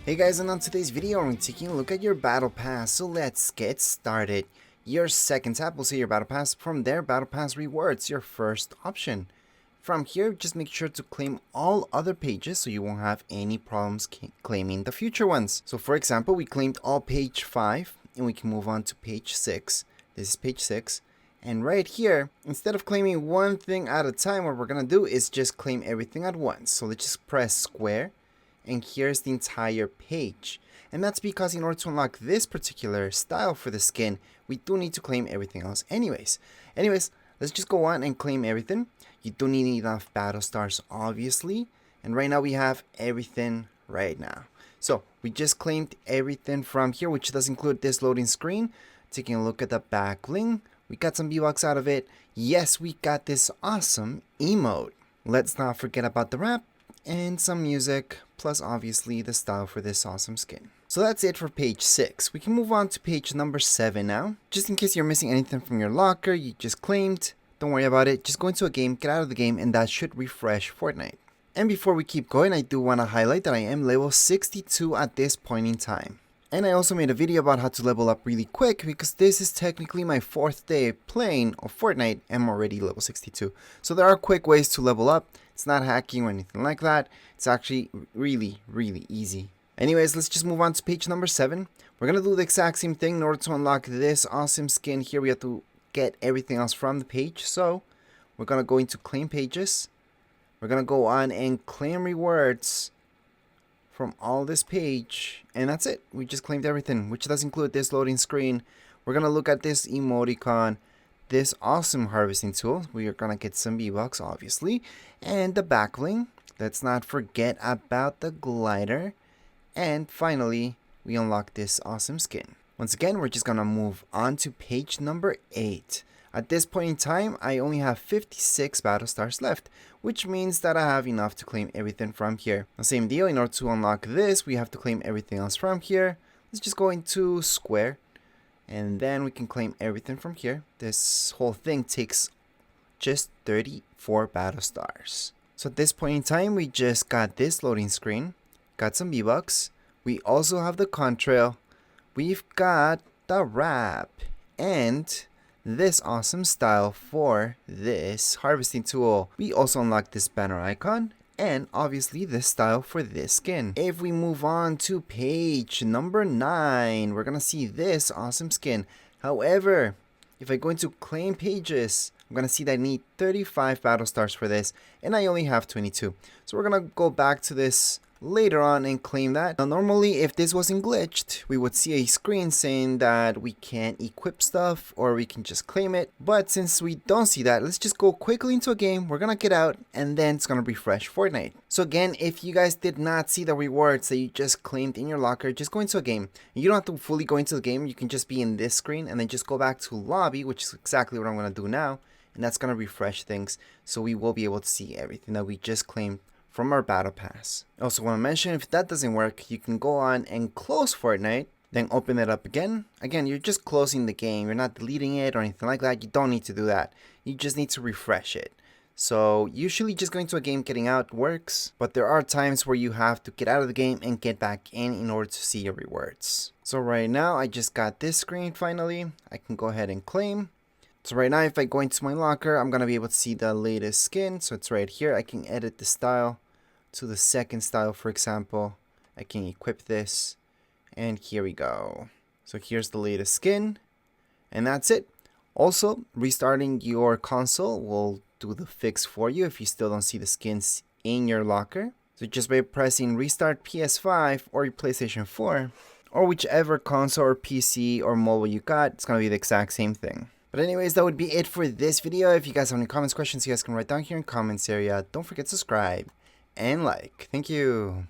Hey guys, and on today's video we're taking a look at your battle pass, so let's get started. Your second tab will see your battle pass. From there, battle pass rewards, your first option. From here, just make sure to claim all other pages so you won't have any problems claiming the future ones. So for example, we claimed all page 5 and we can move on to page 6. This is page 6. And right here, instead of claiming one thing at a time, what we're going to do is just claim everything at once. So let's just press square. And here's the entire page. And that's because in order to unlock this particular style for the skin, we do need to claim everything else anyways. Let's just go on and claim everything. You do need enough battle stars, obviously. And right now we have everything right now. So we just claimed everything from here, which does include this loading screen. Taking a look at the back bling, we got some V-Bucks out of it. Yes, we got this awesome emote. Let's not forget about the wrap and some music, plus obviously the style for this awesome skin. So that's it for page 6. We can move on to page number 7 now. Just in case you're missing anything from your locker you just claimed, don't worry about it. Just go into a game, get out of the game, and that should refresh Fortnite. And before we keep going, I do want to highlight that I am level 62 at this point in time. And I also made a video about how to level up really quick because this is technically my 4th day playing of Fortnite and I'm already level 62. So there are quick ways to level up. It's not hacking or anything like that. It's actually really easy. Anyways, let's just move on to page number 7. We're going to do the exact same thing in order to unlock this awesome skin here. We have to get everything else from the page. So we're going to go into claim pages. We're going to go on and claim rewards from all this page, and that's it. We just claimed everything, which does include this loading screen. We're gonna look at this emoticon, this awesome harvesting tool. We are gonna get some V-Bucks, obviously, and the backbling. Let's not forget about the glider, and finally we unlock this awesome skin. Once again, we're just gonna move on to page number 8. At this point in time, I only have 56 battle stars left, which means that I have enough to claim everything from here. The same deal, in order to unlock this, we have to claim everything else from here. Let's just go into square, and then we can claim everything from here. This whole thing takes just 34 battle stars. So at this point in time, we just got this loading screen, got some V-Bucks. We also have the contrail. We've got the wrap, and this awesome style for this harvesting tool. We also unlocked this banner icon and obviously this style for this skin. If we move on to page number 9, we're gonna see this awesome skin. However, if I go into claim pages, I'm gonna see that I need 35 battle stars for this and I only have 22. So we're gonna go back to this later on and claim that. Now normally if this wasn't glitched, we would see a screen saying that we can't equip stuff or we can just claim it, but since we don't see that, let's just go quickly into a game. We're gonna get out and then it's gonna refresh Fortnite. So again, if you guys did not see the rewards that you just claimed in your locker, just go into a game. You don't have to fully go into the game, you can just be in this screen and then just go back to lobby, which is exactly what I'm gonna do now, and that's gonna refresh things so we will be able to see everything that we just claimed from our battle pass. I also want to mention, if that doesn't work, you can go on and close Fortnite, then open it up again. Again, you're just closing the game, you're not deleting it or anything like that. You don't need to do that, you just need to refresh it. So usually just going to a game, getting out works, but there are times where you have to get out of the game and get back in order to see your rewards. So right now I just got this screen finally. I can go ahead and claim. So right now if I go into my locker, I'm gonna be able to see the latest skin. So it's right here. I can edit the style to the second style, for example. I can equip this, and here we go. So here's the latest skin, and that's it. Also, restarting your console will do the fix for you if you still don't see the skins in your locker. So just by pressing restart PS5 or your PlayStation 4, or whichever console or PC or mobile you got, it's gonna be the exact same thing. But anyways, that would be it for this video. If you guys have any comments, questions, you guys can write down here in the comments area. Don't forget to subscribe and like. Thank you.